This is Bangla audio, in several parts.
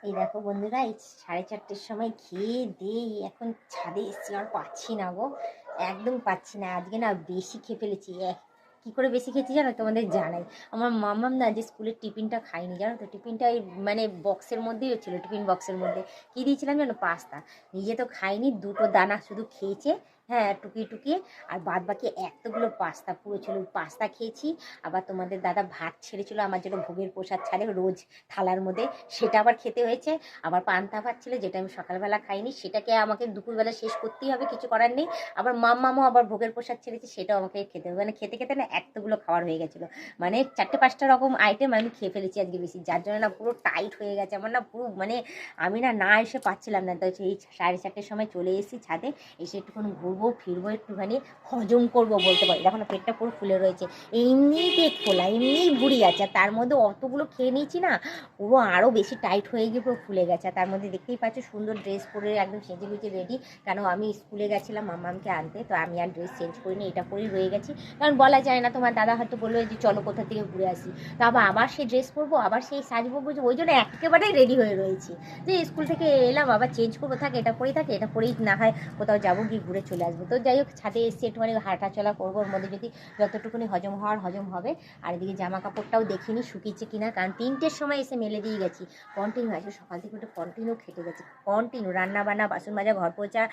এই দেখো বন্ধুরা, এই 4:30-র সময় খেয়ে দিয়ে এখন ছাদে এসছি। আর পাচ্ছি না গো, একদম পাচ্ছি না। আজকে না বেশি খেয়ে ফেলেছি। কি করে বেশি খেয়েছি জানো, তোমাদের জানাই। আমার মামাম না যে স্কুলের টিফিনটা খাইনি, জানো তো। টিফিনটা এই মানে বক্সের মধ্যেই ছিল, টিফিন বক্সের মধ্যে কি দিয়েছিলাম জানো, পাস্তা। নিজে তো খাইনি, দুটো দানা শুধু খেয়েছে, হ্যাঁ, টুকিয়ে টুকিয়ে। আর বাদ বাকি এতগুলো পাস্তা পুরো ছিল, পাস্তা খেয়েছি। আবার তোমাদের দাদা ভাত ছেড়েছিল আমার জন্য, ভোগের প্রসাদ ছাড়ে রোজ থালার মধ্যে, সেটা আবার খেতে হয়েছে। আবার পান্তা ভাত ছিল, যেটা আমি সকালবেলা খাইনি, সেটাকে আমাকে দুপুরবেলা শেষ করতেই হবে, কিছু করার নেই। আবার মাম্মামও আবার ভোগের প্রসাদ ছেড়েছে, সেটাও আমাকে খেতে হবে। মানে খেতে খেতে না এতগুলো খাওয়ার হয়ে গেছিলো, মানে 4-5টা রকম আইটেম আমি খেয়ে ফেলেছি আজকে বেশি, যার জন্য না পুরো টাইট হয়ে গেছে আমার, না পুরো মানে আমি না এসে পাচ্ছিলাম না। তো এই 4:30-র সময় চলে এসেছি ছাদে, এসে একটুখানি ঘুরবো ফিরবো, একটুখানি হজম করবো বলতে পারি। দেখো না পেটটা পুরো ফুলে রয়েছে, এমনি পেট ফোলা, এমনিই ভুড়ি আছে, আর তার মধ্যে অতগুলো খেয়ে নিয়েছি না, পুরো আরও বেশি টাইট হয়ে গিয়ে পুরো ফুলে গেছে। আর তার মধ্যে দেখতেই পাচ্ছ সুন্দর ড্রেস পরে একদম সেজে গুজে রেডি, কারণ আমি স্কুলে গেছিলাম মামামকে আনতে, তো আমি আর ড্রেস চেঞ্জ করিনি, এটা পরেই রয়ে গেছি। কারণ বলা যায় না, তোমার দাদা হয়তো বললো যে চলো কোথা থেকে ঘুরে আসি, তো আবার সেই ড্রেস পরবো, আবার সেই সাজবো বুঝবো, ওই জন্য একেবারেই রেডি হয়ে রয়েছি যে স্কুল থেকে এলাম আবার চেঞ্জ করবো, থাকে এটা পরেই, থাকে এটা পরেই না হয় কোথাও যাবো, গিয়ে ঘুরে চলে আসবো। তো যাই হোক, ছাদে এসে একটুখানি হাঁটাচলা করবো, ওর মধ্যে যদি যতটুকুনি হজম হওয়ার হজম হবে। আর এদিকে জামা কাপড়টাও দেখিনি শুকিয়েছে কিনা, কারণ 3টের সময় এসে মেলে দিয়ে গেছি। কন্টিনিউ আছে, সকাল থেকে ওটা কন্টিনিউ খেটে গেছি, কন্টিনিউ রান্না বান্না বাসন মাজা ঘর পোছা,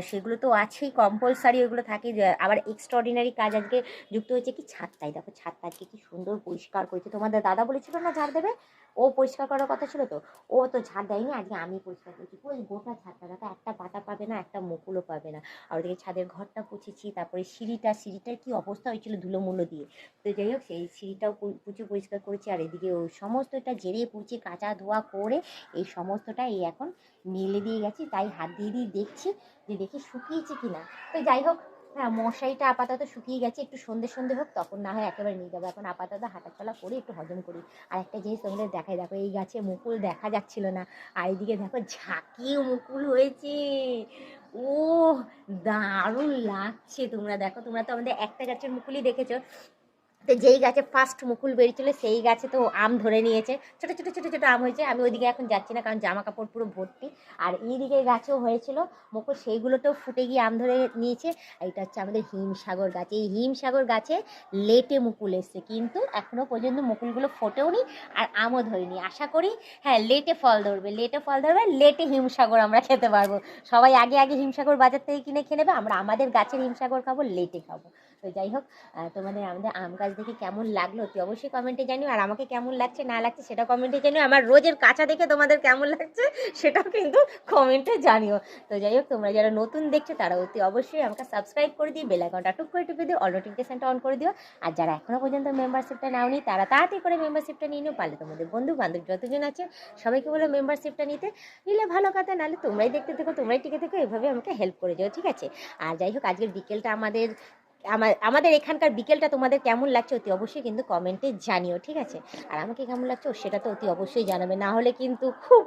সেগুলো তো আছেই কম্পালসারি, ওগুলো থাকে। আবার এক্সট্রাঅর্ডিনারি কাজ আজকে যুক্ত হয়েছে কি, ছাদটাই দেখো, ছাদটা আজকে কি সুন্দর পরিষ্কার করেছে। তোমাদের দাদা বলেছিল না ঝাড় দেবে, ও পরিষ্কার করার কথা ছিল, তো ও তো ঝাড় দেয়নি, আজকে আমি পরিষ্কার করেছি পুরো গোটা ছাদটা। দেখো একটা পাতা পাবে না, একটা মুকুলও পাবে না। আর ওদিকে ছাদের ঘরটা পুছেছি, তারপরে সিঁড়িটার কি অবস্থা হয়েছিল ধুলোমুলো দিয়ে। তো যাই হোক, সেই সিঁড়িটাও পুচে পরিষ্কার করেছি। আর এদিকে ওই সমস্তটা ঝেড়ে পুচে কাচা ধোয়া করে এই সমস্তটা এই এখন মেলে দিয়ে গেছি, তাই হাত দিয়ে দিয়ে দেখছি যে দেখি শুকিয়েছে কিনা। তো যাই হোক, হ্যাঁ, মশারিটা আপাতত শুকিয়ে গেছে, একটু সন্ধে সন্ধে হোক, তখন না হয় একেবারে নিয়ে যাবো। এখন আপাতত হাঁটাচলা করে একটু হজম করি। আর একটা জিনিস তোমাদের দেখাই, দেখো এই গাছে মুকুল দেখা যাচ্ছিল না, আর এইদিকে দেখো ঝাঁকিও মুকুল হয়েছে। ও দারুণ লাগছে, তোমরা দেখো, তোমরা তো আমাদের একটা গাছের মুকুলই দেখেছো। তো যেই গাছে ফার্স্ট মুকুল বেরিয়েছিল সেই গাছে তো আম ধরে নিয়েছে, ছোটো ছোটো ছোটো ছোটো আম হয়েছে। আমি ওইদিকে এখন যাচ্ছি না, কারণ জামা কাপড় পুরো ভর্তি। আর এইদিকে গাছেও হয়েছিল মুকুল, সেইগুলোতেও ফুটে গিয়ে আম ধরে নিয়েছে। এইটা হচ্ছে আমাদের হিমসাগর গাছ, এই হিমসাগর গাছে লেটে মুকুল এসছে, কিন্তু এখনও পর্যন্ত মুকুলগুলো ফোটেও নি, আর আমও ধরেনি। আশা করি হ্যাঁ লেটে ফল ধরবে, লেটে ফল ধরবে, লেটে হিমসাগর আমরা খেতে পারবো। সবাই আগে আগে হিমসাগর বাজার থেকে কিনে খেয়ে নেবে, আমরা আমাদের গাছের হিমসাগর খাবো, লেটে খাবো। তো যাই হোক, তোমাদের আমাদের আম গাছ দেখে কেমন লাগলো তুই অবশ্যই কমেন্টে জানিও, আর আমাকে কেমন লাগছে না লাগছে সেটা কমেন্টে জানিও। আমার রোজের কাঁচা দেখে তোমাদের কেমন লাগছে সেটাও কিন্তু কমেন্টে জানিও। তো যাই হোক, তোমরা যারা নতুন দেখছো তারা অতি অবশ্যই আমাকে সাবস্ক্রাইব করে দিই, বেল আইকনটা টুক করে টিপে দিও, অল নোটিফিকেশনটা অন করে দিও। আর যারা এখনো পর্যন্ত মেম্বারশিপটা নাওনি তারা তাড়াতাড়ি করে মেম্বারশিপটা নিয়ে নিও, পারলে তোমাদের বন্ধু বান্ধব যতজন আছে সবাইকে বলো মেম্বারশিপটা নিলে ভালো কথা, নাহলে তোমরাই দেখতে থেকো, তোমরাই টিকে থেকো, এভাবে আমাকে হেল্প করে যাও, ঠিক আছে। আর যাই হোক, আজকের বিকেলটা আমাদের এখানকার বিকেলটা তোমাদের কেমন লাগছে অতি অবশ্যই কিন্তু কমেন্টে জানিও, ঠিক আছে। আর আমাকে কেমন লাগছে সেটা তো অতি অবশ্যই জানাবে, না হলে কিন্তু খুব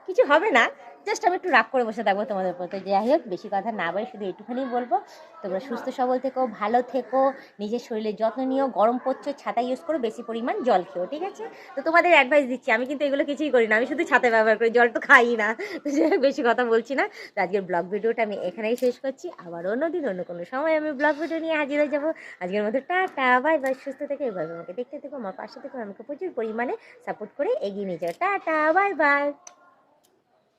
কিছু হবে না, জাস্ট আমি একটু রাগ করে বসে থাকবো তোমাদের উপর। তো যাই হোক, বেশি কথা না বলে শুধু একটুখানি বলবো, তোমরা সুস্থ সবল থেকো, ভালো থেকো, নিজের শরীরের যত্ন নিও, গরম পড়ছো ছাতা ইউজ করো, বেশি পরিমাণ জল খেও, ঠিক আছে। তো তোমাদের অ্যাডভাইস দিচ্ছি, আমি কিন্তু এগুলো কিছুই করি না, আমি শুধু ছাতা ব্যবহার করি, জল তো খাই না। তো যাই হোক, বেশি কথা বলছি না। তো আজকের ব্লগ ভিডিওটা আমি এখানেই শেষ করছি, আবার অন্যদিন অন্য কোনো সময় আমি ব্লগ ভিডিও নিয়ে হাজির হয়ে যাবো। আজকের মতো টাটা বাই বাই, সুস্থ থেকে এভাবে আমাকে দেখতে থেকো, আমার পাশে থেকো, আমাকে প্রচুর পরিমাণে সাপোর্ট করে এগিয়ে নিয়ে যাও। Tata bye bye.